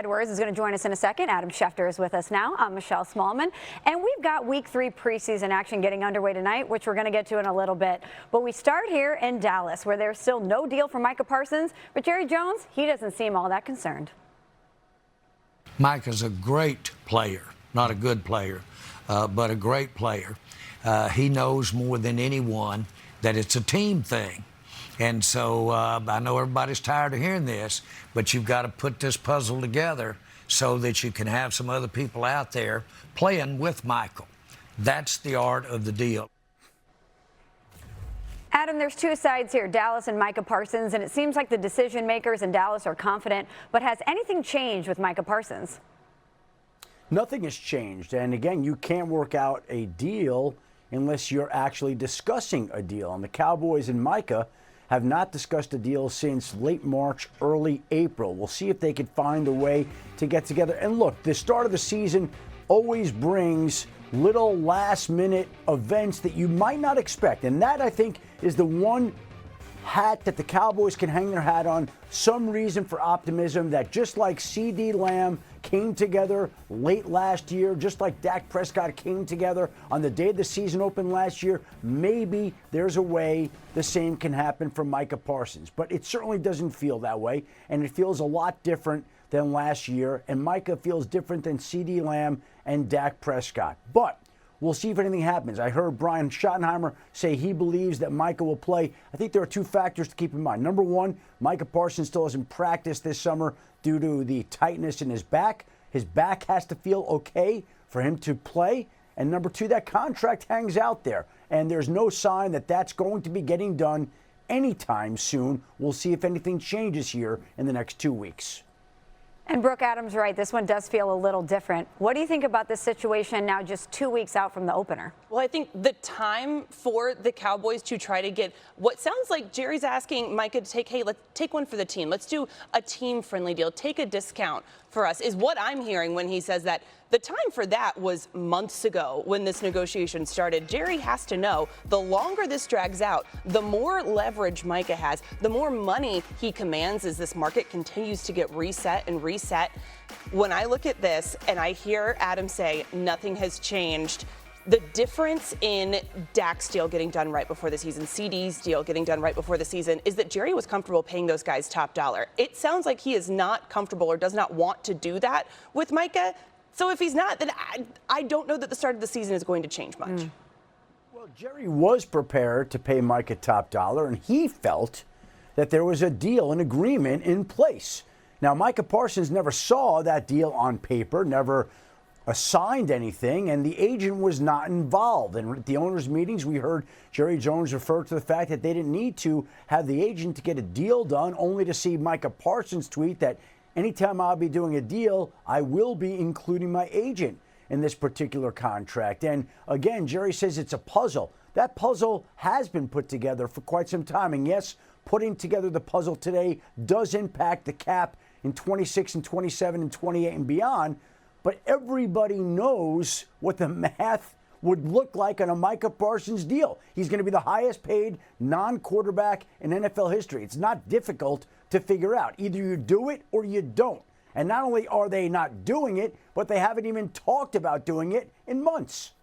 Edwards is going to join us in a second. Adam Schefter is with us now. I'm Michelle Smallman. And we've got Week 3 preseason action getting underway tonight, which we're going to get to in a little bit. But we start here in Dallas, where there's still no deal for Micah Parsons. But Jerry Jones, he doesn't seem all that concerned. Micah's a great player, not a good player, but a great player. He knows more than anyone that it's a team thing. And so I know everybody's tired of hearing this, but you've got to put this puzzle together so that you can have some other people out there playing with Michael. That's the art of the deal. Adam, there's two sides here, Dallas and Micah Parsons, and it seems like the decision makers in Dallas are confident. But has anything changed with Micah Parsons? Nothing has changed. And again, you can't work out a deal unless you're actually discussing a deal. And the Cowboys and Micah have not discussed a deal since late March, early April. We'll see if they can find a way to get together. And look, the start of the season always brings little last-minute events that you might not expect. And that, I think, is the one hat that the Cowboys can hang their hat on. Some reason for optimism that just like CeeDee Lamb came together late last year, just like Dak Prescott came together on the day the season opened last year, maybe there's a way the same can happen for Micah Parsons. But it certainly doesn't feel that way, and it feels a lot different than last year, and Micah feels different than CeeDee Lamb and Dak Prescott. But we'll see if anything happens. I heard Brian Schottenheimer say he believes that Micah will play. I think there are two factors to keep in mind. Number one, Micah Parsons still hasn't practiced this summer due to the tightness in his back. His back has to feel okay for him to play. And number two, that contract hangs out there. And there's no sign that that's going to be getting done anytime soon. We'll see if anything changes here in the next 2 weeks. And Brooke, Adam's right. This one does feel a little different. What do you think about this situation now just 2 weeks out from the opener? Well, I think the time for the Cowboys to try to get what sounds like Jerry's asking Micah to take, hey, let's take one for the team. Let's do a team-friendly deal. Take a discount for us is what I'm hearing when he says that. The time for that was months ago when this negotiation started. Jerry has to know the longer this drags out, the more leverage Micah has, the more money he commands as this market continues to get reset and reset. When I look at this and I hear Adam say nothing has changed, the difference in Dak's deal getting done right before the season, CD's deal getting done right before the season, is that Jerry was comfortable paying those guys top dollar. It sounds like he is not comfortable or does not want to do that with Micah. So if he's not, then I don't know that the start of the season is going to change much. Well, Jerry was prepared to pay Micah top dollar, and he felt that there was a deal, an agreement in place. Now, Micah Parsons never saw that deal on paper, never signed anything, and the agent was not involved. And at the owners' meetings, we heard Jerry Jones refer to the fact that they didn't need to have the agent to get a deal done, only to see Micah Parsons tweet that anytime I'll be doing a deal, I will be including my agent in this particular contract. And again, Jerry says it's a puzzle. That puzzle has been put together for quite some time. And yes, putting together the puzzle today does impact the cap in 26 and 27 and 28 and beyond. But everybody knows what the math would look like on a Micah Parsons deal. He's going to be the highest paid non-quarterback in NFL history. It's not difficult to figure out. Either you do it or you don't. And not only are they not doing it, but they haven't even talked about doing it in months.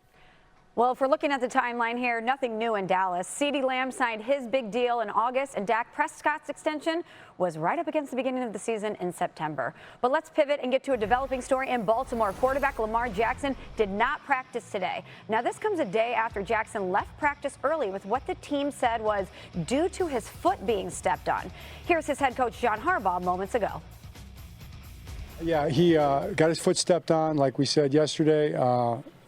Well, if we're looking at the timeline here, nothing new in Dallas. CeeDee Lamb signed his big deal in August, and Dak Prescott's extension was right up against the beginning of the season in September. But let's pivot and get to a developing story in Baltimore. Quarterback Lamar Jackson did not practice today. Now, this comes a day after Jackson left practice early with what the team said was due to his foot being stepped on. Here's his head coach, John Harbaugh, moments ago. Yeah, he got his foot stepped on, like we said yesterday.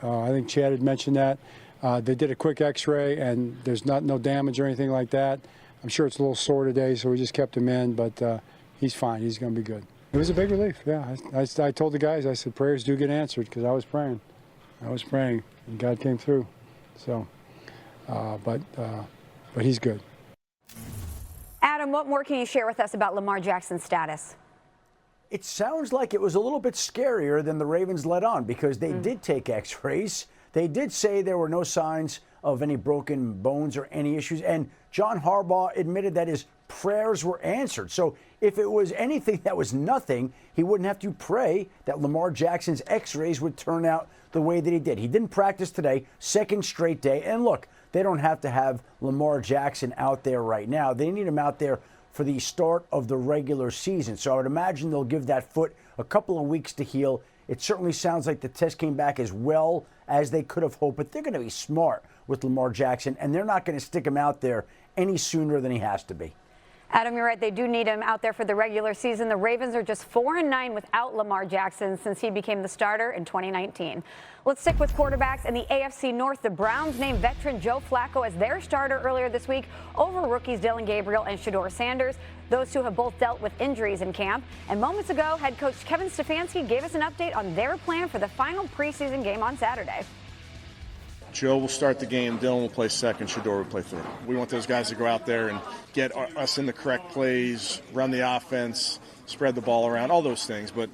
I think Chad had mentioned that. They did a quick x-ray, and there's no damage or anything like that. I'm sure it's a little sore today, so we just kept him in, but he's fine. He's going to be good. It was a big relief, yeah. I told the guys, I said, prayers do get answered, because I was praying. And God came through. So, but he's good. Adam, what more can you share with us about Lamar Jackson's status? It sounds like it was a little bit scarier than the Ravens let on, because they did take x-rays. They did say there were no signs of any broken bones or any issues. And John Harbaugh admitted that his prayers were answered. So if it was anything that was nothing, he wouldn't have to pray that Lamar Jackson's x-rays would turn out the way that he did. He didn't practice today, second straight day. And look, they don't have to have Lamar Jackson out there right now. They need him out there for the start of the regular season. So I would imagine they'll give that foot a couple of weeks to heal. It certainly sounds like the test came back as well as they could have hoped, but they're going to be smart with Lamar Jackson, and they're not going to stick him out there any sooner than he has to be. Adam, you're right. They do need him out there for the regular season. The Ravens are just 4-9 without Lamar Jackson since he became the starter in 2019. Let's stick with quarterbacks in the AFC North. The Browns named veteran Joe Flacco as their starter earlier this week over rookies Dillon Gabriel and Shedeur Sanders. Those two have both dealt with injuries in camp. And moments ago, head coach Kevin Stefanski gave us an update on their plan for the final preseason game on Saturday. Joe will start the game, Dillon will play second, Shedeur will play third. We want those guys to go out there and get us in the correct plays, run the offense, spread the ball around, all those things, but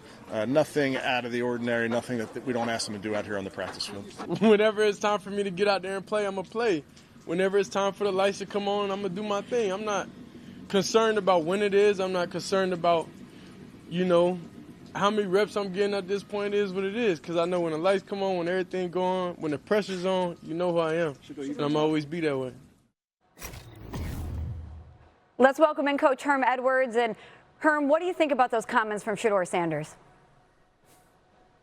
nothing out of the ordinary, nothing that we don't ask them to do out here on the practice field. Whenever it's time for me to get out there and play, I'm going to play. Whenever it's time for the lights to come on, I'm going to do my thing. I'm not concerned about when it is. I'm not concerned about, how many reps I'm getting at this point is what it is, because I know when the lights come on, when everything go on, when the pressure's on, you know who I am, and I'm always be that way. Let's welcome in Coach Herm Edwards. And Herm, what do you think about those comments from Shedeur Sanders?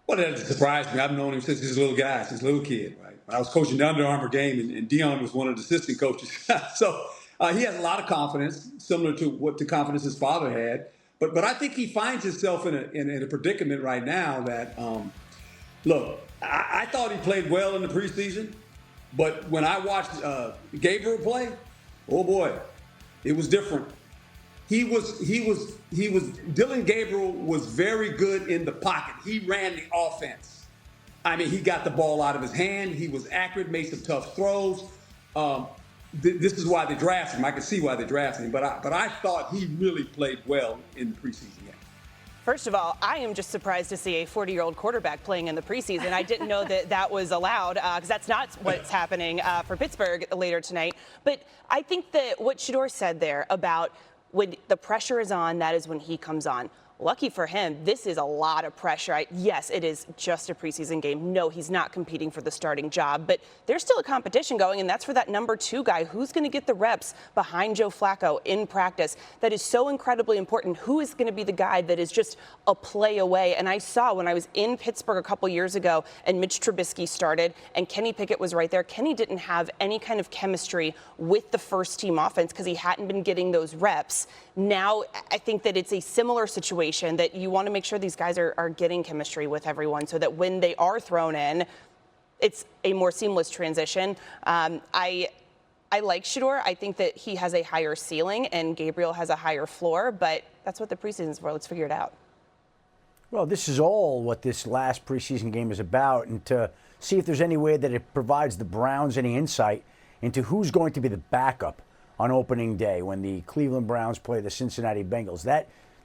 Well, that doesn't surprise me. I've known him since he was a little guy, since a little kid, right? I was coaching the Under Armour game, and Dion was one of the assistant coaches. So he has a lot of confidence, similar to what the confidence his father had. But I think he finds himself in a predicament right now that, look, I thought he played well in the preseason, but when I watched Gabriel play, oh boy, it was different. Dillon Gabriel was very good in the pocket. He ran the offense. I mean, he got the ball out of his hand. He was accurate, made some tough throws. This is why they drafted him. I can see why they drafted him. But I thought he really played well in the preseason game. First of all, I am just surprised to see a 40-year-old quarterback playing in the preseason. I didn't know that was allowed, because that's not what's happening for Pittsburgh later tonight. But I think that what Shedeur said there about when the pressure is on, that is when he comes on. Lucky for him, this is a lot of pressure. Yes, it is just a preseason game. No, he's not competing for the starting job, but there's still a competition going, and that's for that number 2 guy. Who's going to get the reps behind Joe Flacco in practice? That is so incredibly important. Who is going to be the guy that is just a play away? And I saw when I was in Pittsburgh a couple years ago and Mitch Trubisky started and Kenny Pickett was right there. Kenny didn't have any kind of chemistry with the first team offense because he hadn't been getting those reps. Now I think that it's a similar situation, that you want to make sure these guys are getting chemistry with everyone so that when they are thrown in, it's a more seamless transition. I like Shedeur. I think that he has a higher ceiling and Gabriel has a higher floor, but that's what the preseason's for. Let's figure it out. Well, this is all what this last preseason game is about, and to see if there's any way that it provides the Browns any insight into who's going to be the backup on opening day when the Cleveland Browns play the Cincinnati Bengals.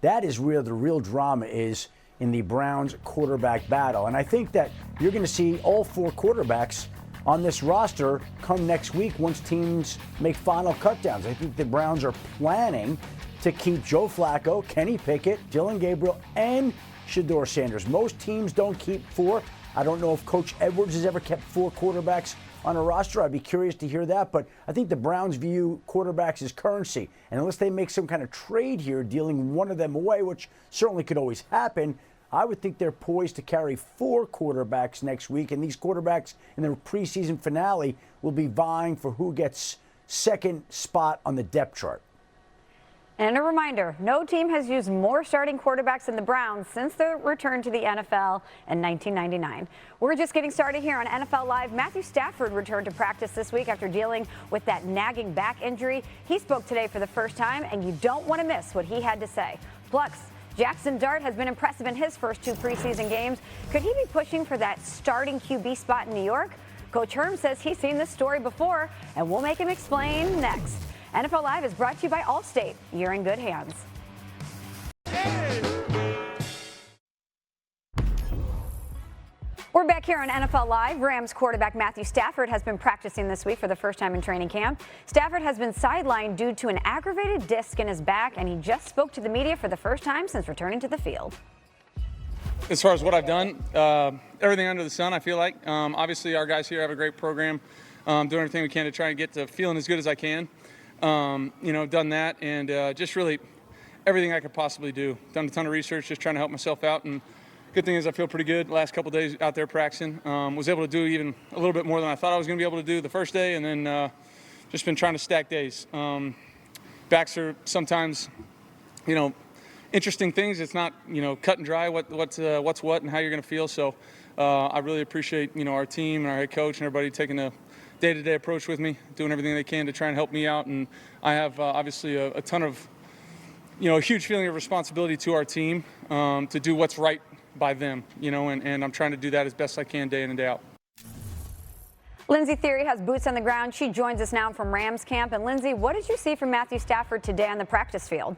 That is where the real drama is in the Browns quarterback battle. And I think that you're going to see all 4 quarterbacks on this roster come next week once teams make final cutdowns. I think the Browns are planning to keep Joe Flacco, Kenny Pickett, Dillon Gabriel, and Shedeur Sanders. Most teams don't keep 4. I don't know if Coach Edwards has ever kept 4 quarterbacks on a roster. I'd be curious to hear that, but I think the Browns view quarterbacks as currency, and unless they make some kind of trade here dealing one of them away, which certainly could always happen, I would think they're poised to carry 4 quarterbacks next week, and these quarterbacks in the preseason finale will be vying for who gets second spot on the depth chart. And a reminder, no team has used more starting quarterbacks than the Browns since their return to the NFL in 1999. We're just getting started here on NFL Live. Matthew Stafford returned to practice this week after dealing with that nagging back injury. He spoke today for the first time, and you don't want to miss what he had to say. Plus, Jaxson Dart has been impressive in his first 2 preseason games. Could he be pushing for that starting QB spot in New York? Coach Herm says he's seen this story before, and we'll make him explain next. NFL Live is brought to you by Allstate. You're in good hands. We're back here on NFL Live. Rams quarterback Matthew Stafford has been practicing this week for the first time in training camp. Stafford has been sidelined due to an aggravated disc in his back, and he just spoke to the media for the first time since returning to the field. As far as what I've done, everything under the sun, I feel like. Obviously, our guys here have a great program, doing everything we can to try and get to feeling as good as I can. Done that, and just really everything I could possibly do. Done a ton of research, just trying to help myself out. And good thing is I feel pretty good. Last couple days out there practicing, was able to do even a little bit more than I thought I was going to be able to do the first day, and then just been trying to stack days. Backs are sometimes, interesting things. It's not, cut and dry what's what and how you're going to feel. So I really appreciate, our team and our head coach and everybody taking a day-to-day approach with me, doing everything they can to try and help me out. And I have obviously a ton of, a huge feeling of responsibility to our team to do what's right by them, and I'm trying to do that as best I can day in and day out. Lindsay Theory has boots on the ground. She joins us now from Rams camp. And Lindsay, what did you see from Matthew Stafford today on the practice field?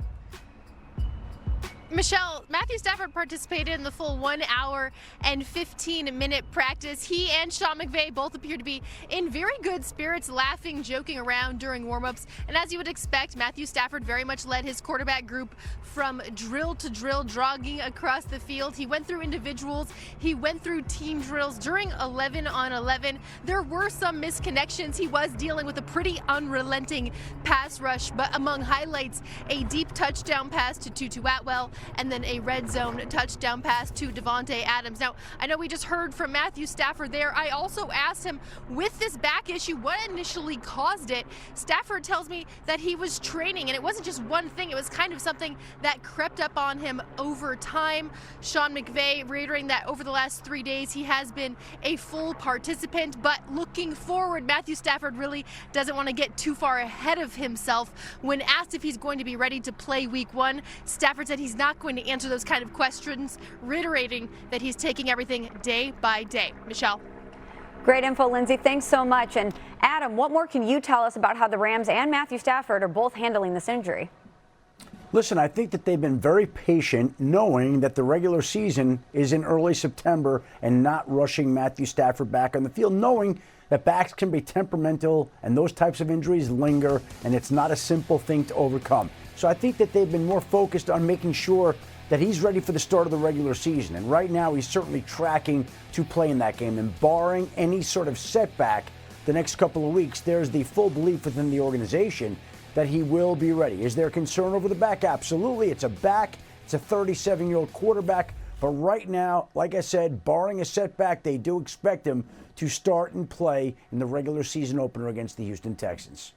Michelle, Matthew Stafford participated in the full 1 hour and 15-minute practice. He and Sean McVay both appear to be in very good spirits, laughing, joking around during warmups. And as you would expect, Matthew Stafford very much led his quarterback group from drill to drill, jogging across the field. He went through individuals. He went through team drills during 11-on-11. There were some misconnections. He was dealing with a pretty unrelenting pass rush, but among highlights, a deep touchdown pass to Tutu Atwell, and then a red zone touchdown pass to Davante Adams. Now, I know we just heard from Matthew Stafford there. I also asked him, with this back issue, what initially caused it? Stafford tells me that he was training, and it wasn't just one thing. It was kind of something that crept up on him over time. Sean McVay reiterating that over the last 3 days, he has been a full participant, but looking forward, Matthew Stafford really doesn't want to get too far ahead of himself. When asked if he's going to be ready to play week 1, Stafford said he's not going to answer those kind of questions, reiterating that he's taking everything day by day. Michelle. Great info, Lindsay. Thanks so much. And Adam, what more can you tell us about how the Rams and Matthew Stafford are both handling this injury? Listen, I think that they've been very patient, knowing that the regular season is in early September and not rushing Matthew Stafford back on the field, knowing that backs can be temperamental and those types of injuries linger, and it's not a simple thing to overcome. So I think that they've been more focused on making sure that he's ready for the start of the regular season. And right now, he's certainly tracking to play in that game. And barring any sort of setback the next couple of weeks, there's the full belief within the organization that he will be ready. Is there concern over the back? Absolutely. It's a back. It's a 37-year-old quarterback. But right now, like I said, barring a setback, they do expect him to start and play in the regular season opener against the Houston Texans.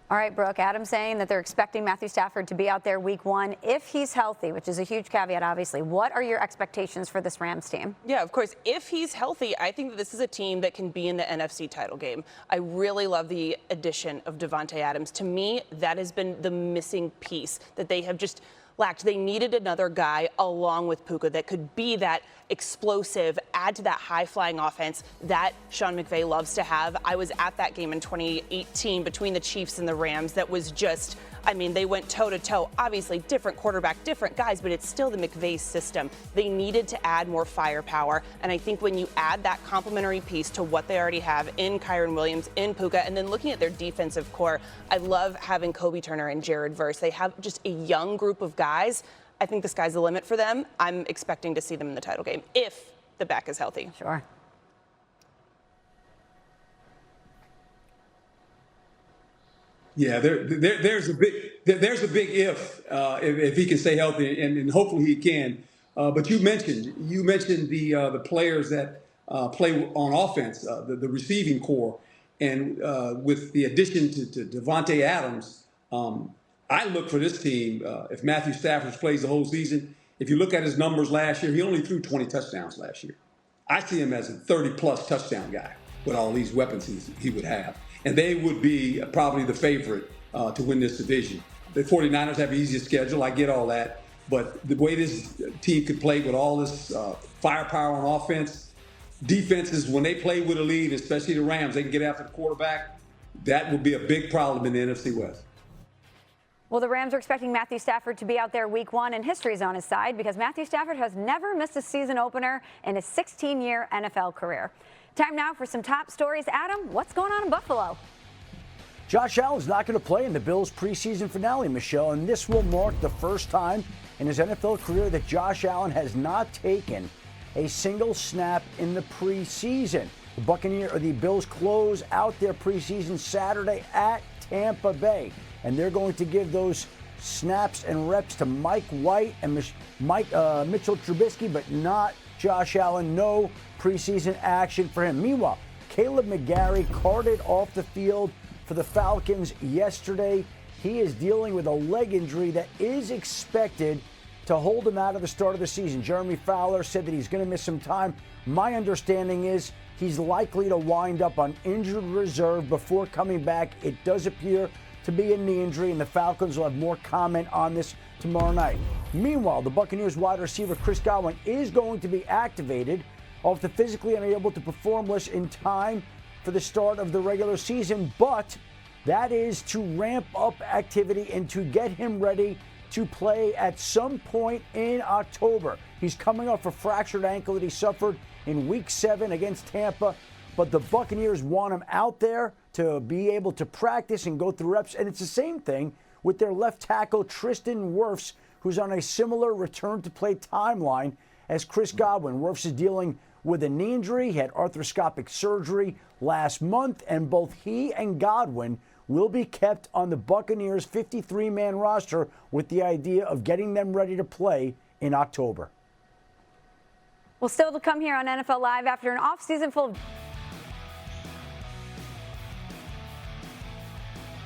All right, Brooke, Adam saying that they're expecting Matthew Stafford to be out there week 1 if he's healthy, which is a huge caveat, obviously. What are your expectations for this Rams team? Yeah, of course. If he's healthy, I think that this is a team that can be in the NFC title game. I really love the addition of Davante Adams. To me, that has been the missing piece that they have just lacked. They needed another guy along with Puka that could be that explosive, add to that high-flying offense that Sean McVay loves to have. I was at that game in 2018 between the Chiefs and the Rams that was just, they went toe-to-toe. Obviously, different quarterback, different guys, but it's still the McVay system. They needed to add more firepower, and I think when you add that complementary piece to what they already have in Kyren Williams, in Puka, and then looking at their defensive core, I love having Kobe Turner and Jared Verse. They have just a young group of guys. I think the sky's the limit for them. I'm expecting to see them in the title game if the back is healthy. Sure. Yeah, there's a big if he can stay healthy, and hopefully he can. But you mentioned the players that play on offense, the receiving core, and with the addition to Davante Adams. I look for this team, if Matthew Stafford plays the whole season, if you look at his numbers last year, he only threw 20 touchdowns last year. I see him as a 30-plus touchdown guy with all these weapons he would have. And they would be probably the favorite to win this division. The 49ers have an easier schedule. I get all that. But the way this team could play with all this firepower on offense, defenses, when they play with a lead, especially the Rams, they can get after the quarterback. That would be a big problem in the NFC West. Well, the Rams are expecting Matthew Stafford to be out there week 1, and history's on his side because Matthew Stafford has never missed a season opener in his 16-year NFL career. Time now for some top stories. Adam, what's going on in Buffalo? Josh Allen's not going to play in the Bills' preseason finale, Michelle, and this will mark the first time in his NFL career that Josh Allen has not taken a single snap in the preseason. The Bills close out their preseason Saturday at Tampa Bay, and they're going to give those snaps and reps to Mike White and Mitchell Trubisky, but not Josh Allen. No preseason action for him. Meanwhile, Caleb McGarry carted off the field for the Falcons yesterday. He is dealing with a leg injury that is expected to hold him out of the start of the season. Jeremy Fowler said that he's going to miss some time. My understanding is he's likely to wind up on injured reserve before coming back. It does appear to be a knee injury, and the Falcons will have more comment on this tomorrow night. Meanwhile, the Buccaneers wide receiver Chris Godwin is going to be activated after physically unable to perform less in time for the start of the regular season, but that is to ramp up activity and to get him ready to play at some point in October. He's coming off a fractured ankle that he suffered in Week 7 against Tampa, but the Buccaneers want him out there to be able to practice and go through reps, and it's the same thing with their left tackle Tristan Wirfs, who's on a similar return-to-play timeline as Chris Godwin. Wirfs is dealing with a knee injury. He had arthroscopic surgery last month, and both he and Godwin will be kept on the Buccaneers' 53-man roster with the idea of getting them ready to play in October. Well, still to come here on NFL Live after an offseason full of...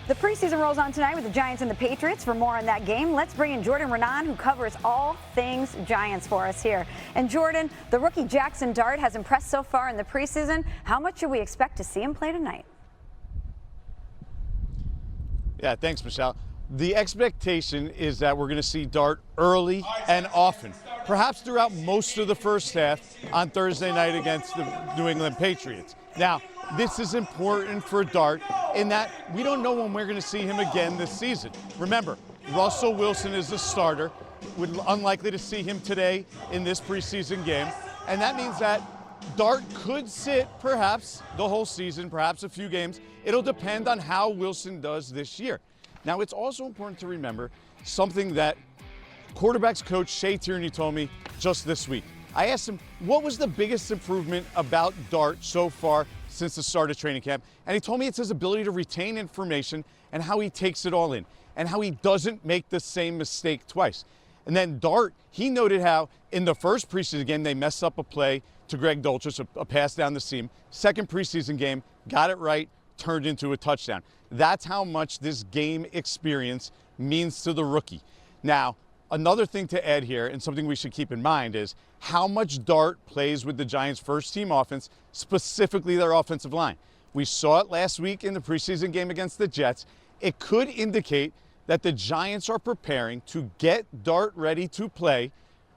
The preseason rolls on tonight with the Giants and the Patriots. For more on that game, let's bring in Jordan Renan, who covers all things Giants for us here. And Jordan, the rookie Jaxson Dart has impressed so far in the preseason. How much should we expect to see him play tonight? Yeah, thanks, Michelle. The expectation is that we're going to see Dart early and often, perhaps throughout most of the first half on Thursday night against the New England Patriots. Now, this is important for Dart in that we don't know when we're going to see him again this season. Remember, Russell Wilson is the starter. We're unlikely to see him today in this preseason game. And that means that Dart could sit perhaps the whole season, perhaps a few games. It'll depend on how Wilson does this year. Now, it's also important to remember something that quarterbacks coach Shea Tierney told me just this week. I asked him, what was the biggest improvement about Dart so far since the start of training camp? And he told me it's his ability to retain information and how he takes it all in and how he doesn't make the same mistake twice. And then Dart, he noted how in the first preseason game, they messed up a play to Greg Dulcich, a pass down the seam. Second preseason game, got it right, turned into a touchdown. That's how much this game experience means to the rookie. Now, another thing to add here, and something we should keep in mind, is how much Dart plays with the Giants' first-team offense, specifically their offensive line. We saw it last week in the preseason game against the Jets. It could indicate that the Giants are preparing to get Dart ready to play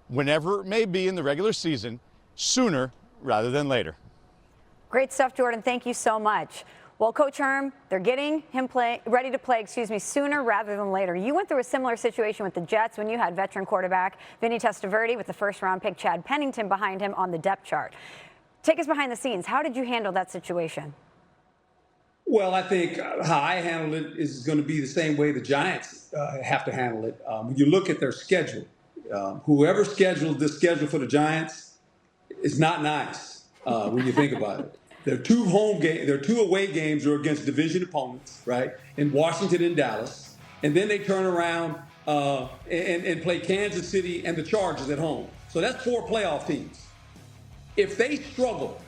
whenever it may be in the regular season, sooner rather than later. Great stuff, Jordan. Thank you so much. Well, Coach Herm, they're getting him ready to play, sooner rather than later. You went through a similar situation with the Jets when you had veteran quarterback Vinny Testaverde with the first-round pick Chad Pennington behind him on the depth chart. Take us behind the scenes. How did you handle that situation? Well, I think how I handle it is going to be the same way the Giants have to handle it. When you look at their schedule, whoever scheduled this schedule for the Giants is not nice when you think about it. Their two away games are against division opponents, right? In Washington and Dallas. And then they turn around and play Kansas City and the Chargers at home. So that's 4 playoff teams. If they struggle,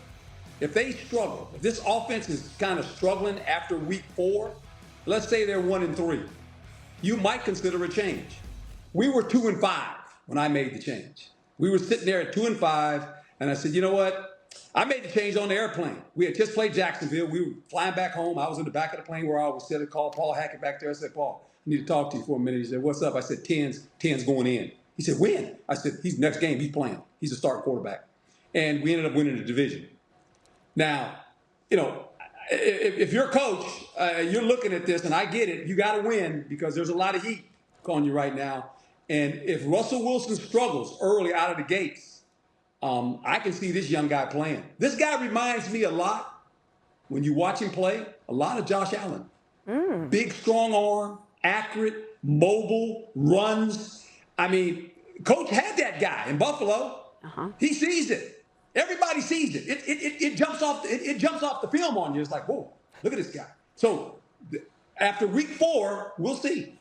if this offense is kind of struggling after week 4, let's say they're 1-3, you might consider a change. We were 2-5 when I made the change. We were sitting there at 2-5, and I said, you know what? I made the change on the airplane. We had just played Jacksonville. We were flying back home. I was in the back of the plane where I was sitting. Called Paul Hackett back there. I said, Paul, I need to talk to you for a minute. He said, what's up? I said, 10's going in. He said, when? I said, he's next game. He's playing. He's a starting quarterback. And we ended up winning the division. Now, if you're a coach, you're looking at this, and I get it. You got to win because there's a lot of heat on you right now. And if Russell Wilson struggles early out of the gates, I can see this young guy playing. This guy reminds me a lot, when you watch him play, a lot of Josh Allen. Big, strong arm, accurate, mobile, runs. I mean, Coach had that guy in Buffalo. He sees it. Everybody sees it. It jumps off. It jumps off the film on you. It's like, whoa, look at this guy. So after week 4, we'll see.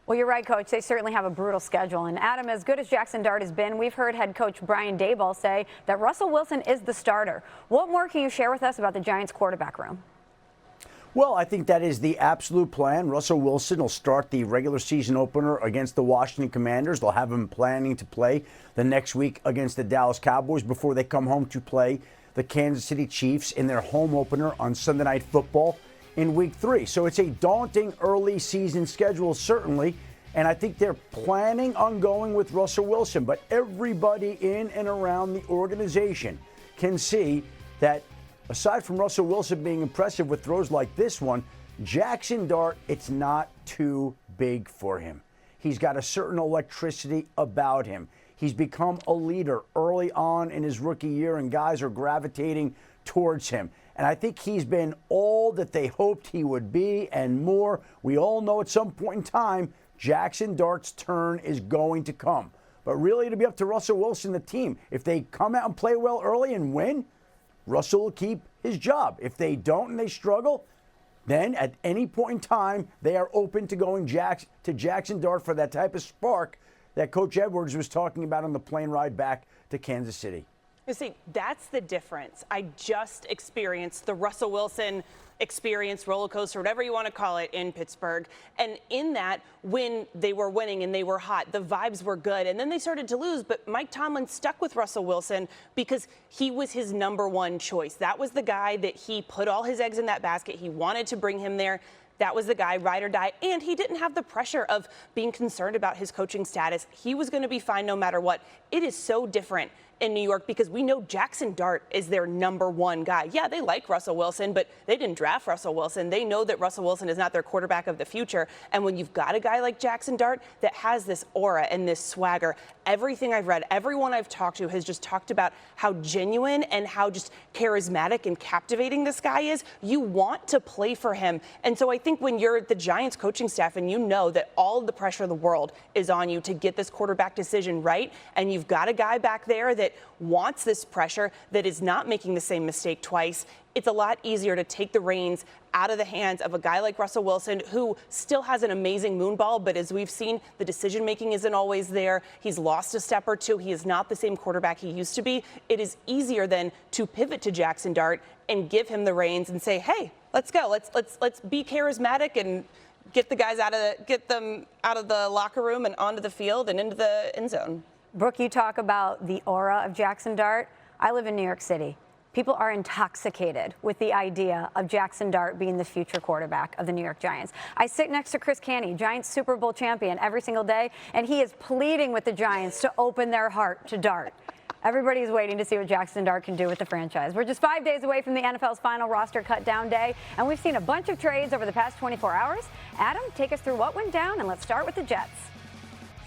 Well, you're right, Coach. They certainly have a brutal schedule. And Adam, as good as Jaxson Dart has been, we've heard head coach Brian Daboll say that Russell Wilson is the starter. What more can you share with us about the Giants quarterback room? Well, I think that is the absolute plan. Russell Wilson will start the regular season opener against the Washington Commanders. They'll have him planning to play the next week against the Dallas Cowboys before they come home to play the Kansas City Chiefs in their home opener on Sunday Night Football in week 3. So it's a daunting early season schedule, certainly. And I think they're planning on going with Russell Wilson. But everybody in and around the organization can see that aside from Russell Wilson being impressive with throws like this one, Jaxson Dart, it's not too big for him. He's got a certain electricity about him. He's become a leader early on in his rookie year, and guys are gravitating towards him. And I think he's been all that they hoped he would be and more. We all know at some point in time, Jaxson Dart's turn is going to come. But really, it'll be up to Russell Wilson, the team. If they come out and play well early and win, Russell will keep his job. If they don't and they struggle, then at any point in time, they are open to going to Jaxson Dart for that type of spark that Coach Edwards was talking about on the plane ride back to Kansas City. You see, that's the difference. I just experienced the Russell Wilson experience, roller coaster, whatever you want to call it, in Pittsburgh. And in that, when they were winning and they were hot, the vibes were good. And then they started to lose, but Mike Tomlin stuck with Russell Wilson because he was his number one choice. That was the guy that he put all his eggs in that basket. He wanted to bring him there. That was the guy, ride or die. And he didn't have the pressure of being concerned about his coaching status. He was going to be fine no matter what. It is so different in New York because we know Jaxson Dart is their number one guy. Yeah, they like Russell Wilson, but they didn't draft Russell Wilson. They know that Russell Wilson is not their quarterback of the future. And when you've got a guy like Jaxson Dart that has this aura and this swagger, everything I've read, everyone I've talked to has just talked about how genuine and how just charismatic and captivating this guy is. You want to play for him. And so I think when you're the Giants coaching staff and you know that all of the pressure of the world is on you to get this quarterback decision right, and you've got a guy back there that wants this pressure, that is not making the same mistake twice, it's a lot easier to take the reins out of the hands of a guy like Russell Wilson, who still has an amazing moonball, but as we've seen, the decision-making isn't always there. He's lost a step or two. He is not the same quarterback he used to be. It is easier then to pivot to Jaxson Dart and give him the reins and say, hey, let's go. Let's be charismatic and get them out of the locker room and onto the field and into the end zone. Brooke, you talk about the aura of Jaxson Dart. I live in New York City. People are intoxicated with the idea of Jaxson Dart being the future quarterback of the New York Giants. I sit next to Chris Canty, Giants Super Bowl champion, every single day, and he is pleading with the Giants to open their heart to Dart. Everybody's waiting to see what Jaxson Dart can do with the franchise. We're just 5 days away from the NFL's final roster cut-down day, and we've seen a bunch of trades over the past 24 hours. Adam, take us through what went down, and let's start with the Jets.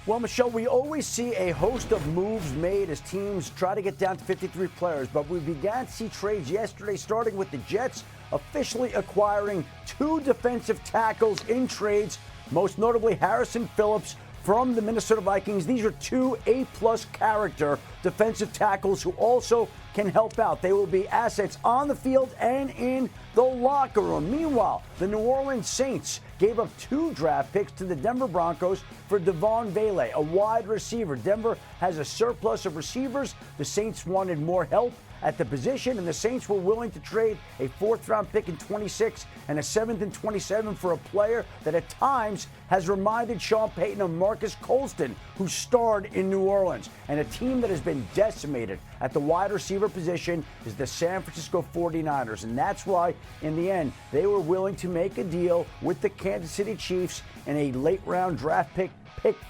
Well, Michelle, we always see a host of moves made as teams try to get down to 53 players, but we began to see trades yesterday, starting with the Jets officially acquiring 2 defensive tackles in trades, most notably Harrison Phillips from the Minnesota Vikings. These are 2 A-plus character defensive tackles who also can help out. They will be assets on the field and in the locker room. Meanwhile, the New Orleans Saints gave up 2 draft picks to the Denver Broncos for Devon Vele, a wide receiver. Denver has a surplus of receivers. The Saints wanted more help at the position, and the Saints were willing to trade a 4th-round pick in 26 and a 7th in 27 for a player that at times has reminded Sean Payton of Marcus Colston, who starred in New Orleans, and a team that has been decimated at the wide receiver position is the San Francisco 49ers. And that's why, in the end, they were willing to make a deal with the Kansas City Chiefs in a late-round draft pick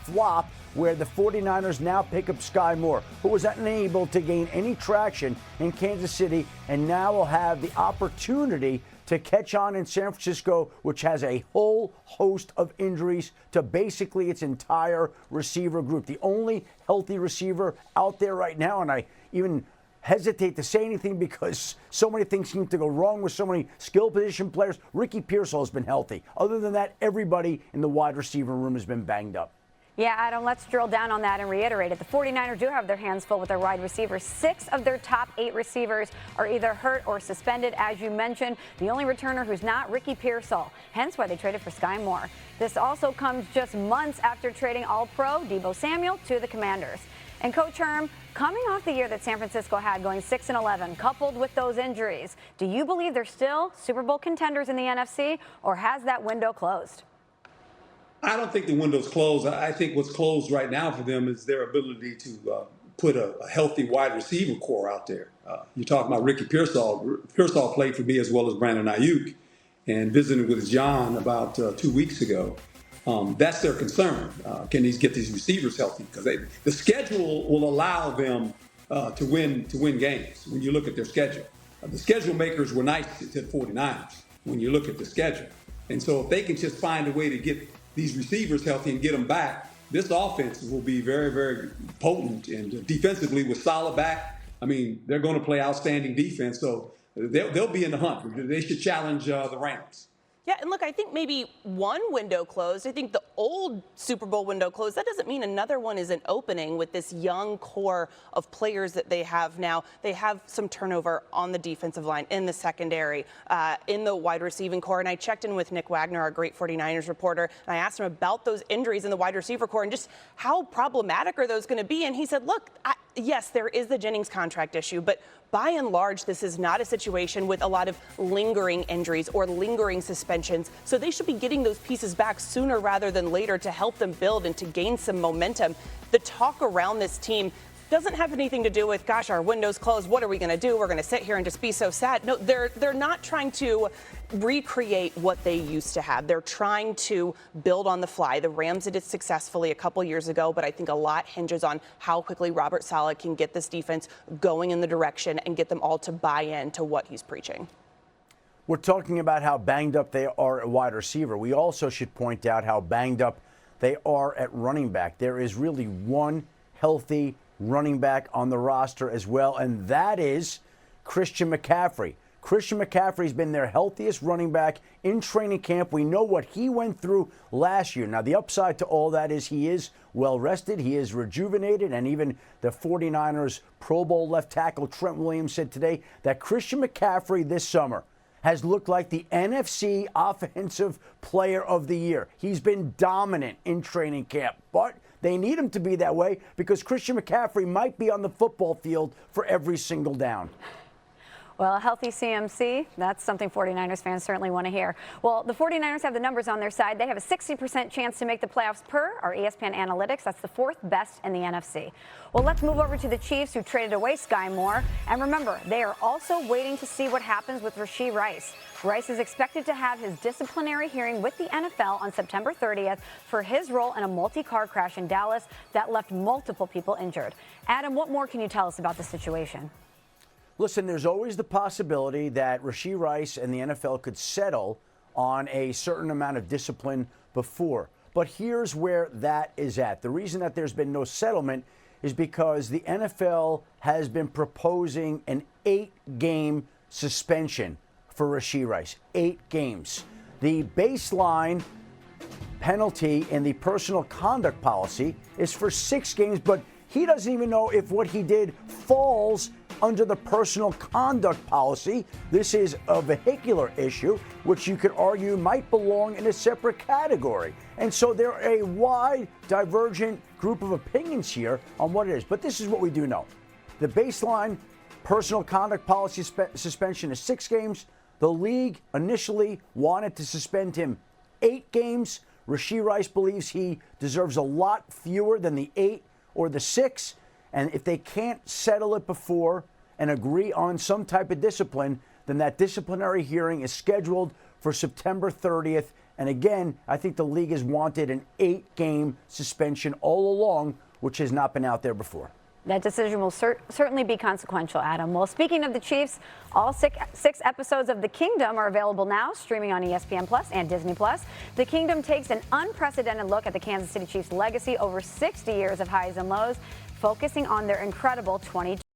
flop, where the 49ers now pick up Sky Moore, who was unable to gain any traction in Kansas City, and now will have the opportunity to catch on in San Francisco, which has a whole host of injuries to basically its entire receiver group. The only healthy receiver out there right now, and I even hesitate to say anything because so many things seem to go wrong with so many skill position players. Ricky Pearsall has been healthy. Other than that, everybody in the wide receiver room has been banged up. Yeah, Adam, let's drill down on that and reiterate it. The 49ers do have their hands full with their wide receivers. 6 of their top 8 receivers are either hurt or suspended, as you mentioned. The only returner who's not, Ricky Pearsall, hence why they traded for Sky Moore. This also comes just months after trading All-Pro Deebo Samuel to the Commanders. And Coach Herm, coming off the year that San Francisco had, going 6-11, coupled with those injuries, do you believe they're still Super Bowl contenders in the NFC, or has that window closed? I don't think the window's closed. I think what's closed right now for them is their ability to put a healthy wide receiver core out there. You're talking about Ricky Pearsall. Pearsall played for me as well as Brandon Ayuk, and visited with John about 2 weeks ago. That's their concern. Can these get these receivers healthy? Because the schedule will allow them to win games when you look at their schedule. The schedule makers were nice to the 49ers when you look at the schedule. And so if they can just find a way to get these receivers healthy and get them back, this offense will be very, very potent. And defensively, with Salah back, I mean, they're going to play outstanding defense. So they'll be in the hunt. They should challenge the Rams. Yeah, and look, I think maybe one window closed. I think the old Super Bowl window closed. That doesn't mean another one isn't opening with this young core of players that they have now. They have some turnover on the defensive line, in the secondary, in the wide receiving core. And I checked in with Nick Wagner, our great 49ers reporter, and I asked him about those injuries in the wide receiver core and just how problematic are those going to be. And he said, look, yes, there is the Jennings contract issue, but by and large, this is not a situation with a lot of lingering injuries or lingering suspensions. So they should be getting those pieces back sooner rather than later to help them build and to gain some momentum. The talk around this team doesn't have anything to do with, gosh, our window's closed. What are we going to do? We're going to sit here and just be so sad. No, they're not trying to recreate what they used to have. They're trying to build on the fly. The Rams did it successfully a couple years ago, but I think a lot hinges on how quickly Robert Saleh can get this defense going in the direction and get them all to buy in to what he's preaching. We're talking about how banged up they are at wide receiver. We also should point out how banged up they are at running back. There is really one healthy running back on the roster as well, and that is Christian McCaffrey. Christian McCaffrey's been their healthiest running back in training camp. We know what he went through last year. Now, the upside to all that is he is well rested, he is rejuvenated, and even the 49ers Pro Bowl left tackle Trent Williams said today that Christian McCaffrey this summer has looked like the NFC Offensive Player of the Year. He's been dominant in training camp, but they need him to be that way because Christian McCaffrey might be on the football field for every single down. Well, a healthy CMC, that's something 49ers fans certainly want to hear. Well, the 49ers have the numbers on their side. They have a 60% chance to make the playoffs per our ESPN analytics. That's the 4th best in the NFC. Well, let's move over to the Chiefs, who traded away Sky Moore. And remember, they are also waiting to see what happens with Rashee Rice. Rice is expected to have his disciplinary hearing with the NFL on September 30th for his role in a multi-car crash in Dallas that left multiple people injured. Adam, what more can you tell us about the situation? Listen, there's always the possibility that Rashee Rice and the NFL could settle on a certain amount of discipline before. But here's where that is at. The reason that there's been no settlement is because the NFL has been proposing an 8-game suspension for Rashee Rice. 8 games. The baseline penalty in the personal conduct policy is for 6 games, but he doesn't even know if what he did falls under the personal conduct policy. This is a vehicular issue, which you could argue might belong in a separate category. And so there are a wide, divergent group of opinions here on what it is. But this is what we do know. The baseline personal conduct policy suspension is 6 games. The league initially wanted to suspend him 8 games. Rashee Rice believes he deserves a lot fewer than the 8 or the 6. And if they can't settle it before and agree on some type of discipline, then that disciplinary hearing is scheduled for September 30th. And again, I think the league has wanted an 8-game suspension all along, which has not been out there before. That decision will certainly be consequential, Adam. Well, speaking of the Chiefs, all six episodes of The Kingdom are available now, streaming on ESPN Plus and Disney Plus. The Kingdom takes an unprecedented look at the Kansas City Chiefs' legacy over 60 years of highs and lows, focusing on their incredible 2020